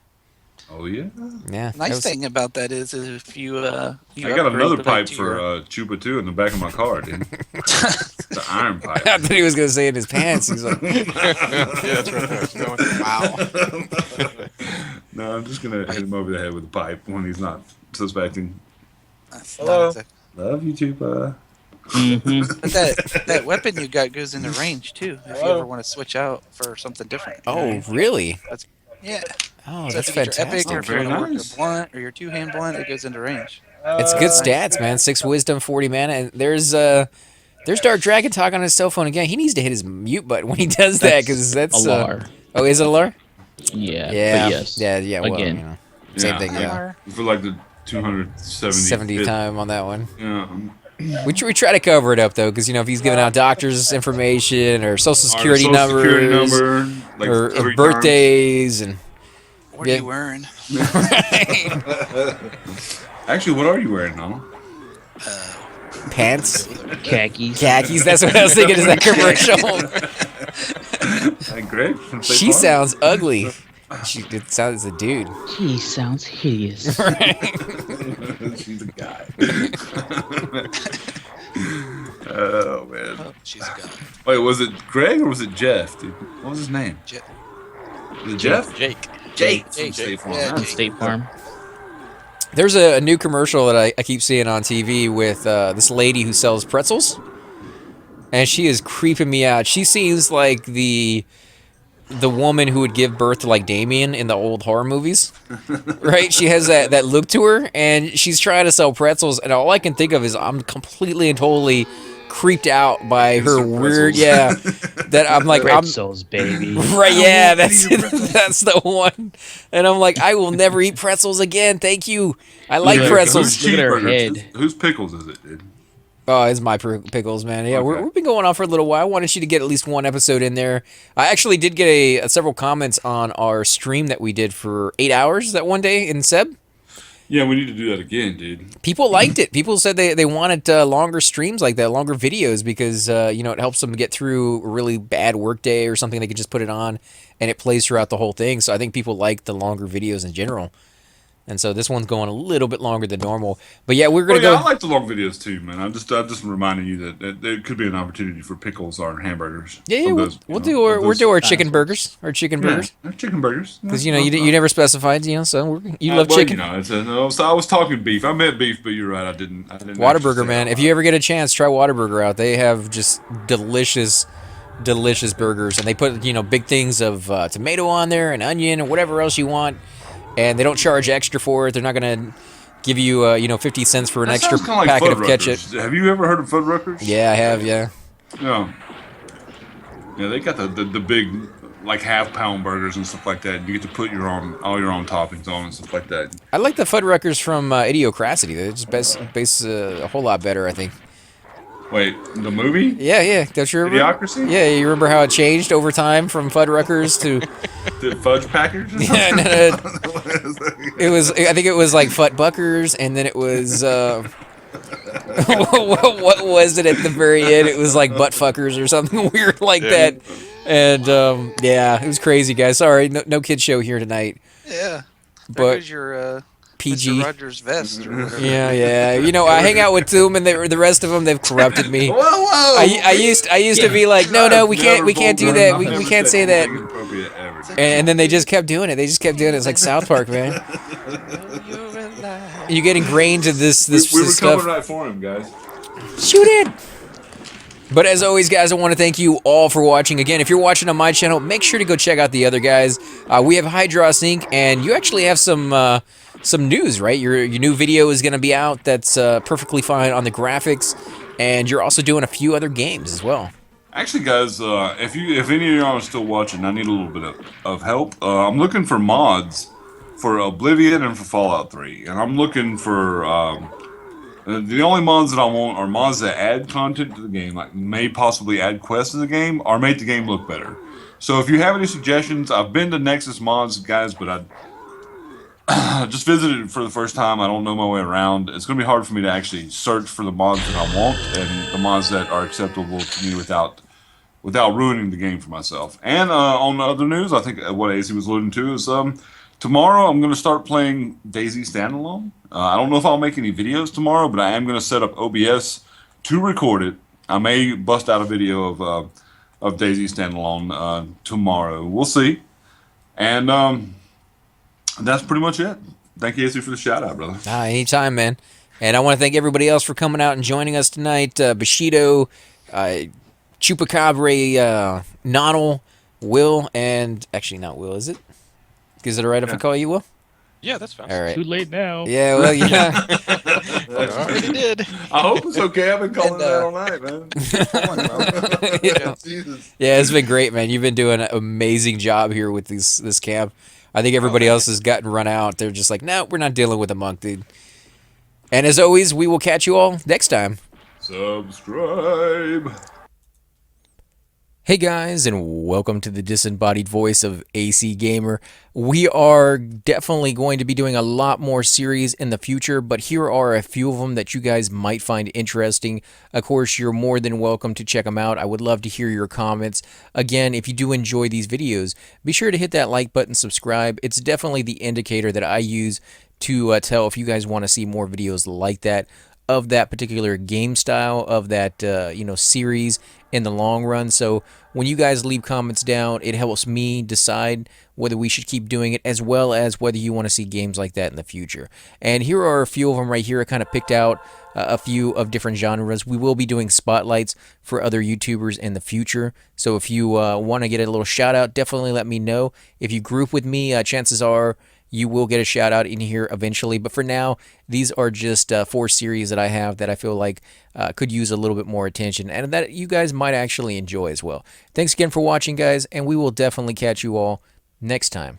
Oh yeah. Yeah. Nice thing about that is if you I got upgrade another that pipe to for your- Chupa too in the back of my car, dude. The iron pipe. I thought he was gonna say it in his pants. He's like, Yeah, that's right. I was going, Wow. No, I'm just gonna hit him over the head with a pipe when he's not suspecting. That's Hello? not exact- Love you, Chupa. But that weapon you got goes into range too. If you ever want to switch out for something different. oh, really? Yeah. Oh, So that's if you get your epic fantastic. or if you Very want to work your nice. blunt or your two-hand blunt, it goes into range. It's good stats, man. 6 wisdom, 40 mana. And there's There's Dark Dragon talking on his cell phone again. He needs to hit his mute button when he does that because that's Alar. Oh, is it Alar? Yeah. Yeah. But yes. Yeah. Well, Again. you know, same thing. Yeah. For like the 270th time on that one. Yeah. We try to cover it up though, because if he's giving out doctors' information or social security Social numbers, security number, like or 3 birthdays, and What are you wearing? Actually, what are you wearing, Nolan? pants, Khakis. That's what I was thinking. Is that commercial? Greg from State She Farm? sounds ugly. It sounds a dude. He sounds hideous. She's a guy. Oh man. Oh, she's a guy. Wait, was it Greg or was it Jeff? Dude? What was his name? Was it Jeff? Jake. Jake. From Jake. State Farm. Yeah, On State Farm. There's a new commercial that I keep seeing on TV with this lady who sells pretzels, and she is creeping me out. She seems like the woman who would give birth to like Damien in the old horror movies, right? She has that look to her, and she's trying to sell pretzels, and all I can think of is I'm completely and totally creeped out by her weird, that I'm like, Pretzels, baby. right, yeah, that's the one, and I'm like, I will never eat pretzels again. Thank you. I like Who's pretzels. Look at her cheeseburgers? head. Whose pickles is it, dude? Oh, it's my pickles, man. Yeah, Okay. we've been going on for a little while. I wanted you to get at least one episode in there. I actually did get several comments on our stream that we did for 8 hours that one day in Seb. Yeah, we need to do that again, dude. People liked it. People said they wanted longer streams like that, longer videos, because it helps them get through a really bad work day or something. They could just put it on, and it plays throughout the whole thing. So I think people like the longer videos in general. And so this one's going a little bit longer than normal. But yeah, we're gonna Well, yeah, go. I like the long videos too, man. I'm just reminding you that there could be an opportunity for pickles or hamburgers. Yeah, Of we'll, those, we'll you do know, our of we'll those do our assholes. chicken burgers. Our chicken burgers. Yeah, chicken burgers. Because you never specified, so you love well, chicken. I was talking beef. I meant beef, but you're right. I didn't actually Whataburger, say man. it out If you loud. ever get a chance, try Whataburger out. They have just delicious burgers, and they put big things of tomato on there and onion and whatever else you want, and they don't charge extra for it. They're not gonna give you 50 cents for an That extra sounds kinda like packet of Fuddruckers. ketchup. Have you ever heard of Fuddruckers? Yeah, I have. Yeah. Yeah. Yeah, they got the big like half-pound burgers and stuff like that. You get to put all your own toppings on and stuff like that. I like the Fuddruckers from Idiocracy. They just base a whole lot better, I think. Wait, the movie? Yeah. Don't you remember? Idiocracy? Yeah, you remember how it changed over time from Fuddruckers to The Fudge Packers? or yeah, something? it was. I think it was like Futtbuckers, and then it was. What was it at the very end? It was like buttfuckers or something weird like Yeah. that. And yeah, it was crazy, guys. Sorry, no kid show here tonight. Yeah. But There goes your PG. Mr. Rogers vest or whatever. Yeah. I hang out with Toom, and the rest of them they've corrupted me. Whoa! I used to be like, no, we can't do that. We can't say that. Inappropriate ever. And then they just kept doing it. It's like South Park, man. You get ingrained to this We were stuff. coming right for him, guys. Shoot it! But as always, guys, I want to thank you all for watching. Again, if you're watching on my channel, make sure to go check out the other guys. We have Hydra Sync, and you actually have some news, right? Your new video is going to be out. That's perfectly fine on the graphics, and you're also doing a few other games as well. Actually, guys, if any of y'all are still watching, I need a little bit of help. I'm looking for mods for Oblivion and for Fallout 3, and I'm looking for the only mods that I want are mods that add content to the game, like may possibly add quests to the game or make the game look better. So if you have any suggestions, I've been to Nexus Mods, guys, but I just visited it for the first time. I don't know my way around. It's going to be hard for me to actually search for the mods that I want and the mods that are acceptable to me without ruining the game for myself. And on other news, I think what AC was alluding to is tomorrow I'm going to start playing DayZ Standalone. I don't know if I'll make any videos tomorrow, but I am going to set up OBS to record it. I may bust out a video of DayZ Standalone tomorrow. We'll see. And that's pretty much it. Thank you, AC, for the shout out, brother. Anytime, man. And I want to thank everybody else for coming out and joining us tonight. Bushido, Chupacabra, Nonal, Will, and actually not Will, is it? Is it alright if I call you Will? Yeah, that's fine. All right. Too late now. Yeah, well, yeah. I already did. I hope it's okay. I've been calling And, that all night, man. Yeah. Jesus. Yeah, it's been great, man. You've been doing an amazing job here with this camp. I think everybody else has gotten run out. They're just like, no, we're not dealing with a monk, dude. And as always, we will catch you all next time. Subscribe. Hey guys, and welcome to the disembodied voice of AC Gamer. We are definitely going to be doing a lot more series in the future, but here are a few of them that you guys might find interesting. Of course, you're more than welcome to check them out. I would love to hear your comments. Again, if you do enjoy these videos, be sure to hit that like button, subscribe. It's definitely the indicator that I use to tell if you guys want to see more videos like that, of that particular game style, of that series in the long run. So when you guys leave comments down, it helps me decide whether we should keep doing it, as well as whether you want to see games like that in the future. And here are a few of them right here. I kind of picked out a few of different genres. We will be doing spotlights for other YouTubers in the future. So if you want to get a little shout out, definitely let me know. If you group with me, chances are you will get a shout out in here eventually. But for now, these are just 4 series that I have that I feel like could use a little bit more attention and that you guys might actually enjoy as well. Thanks again for watching, guys, and we will definitely catch you all next time.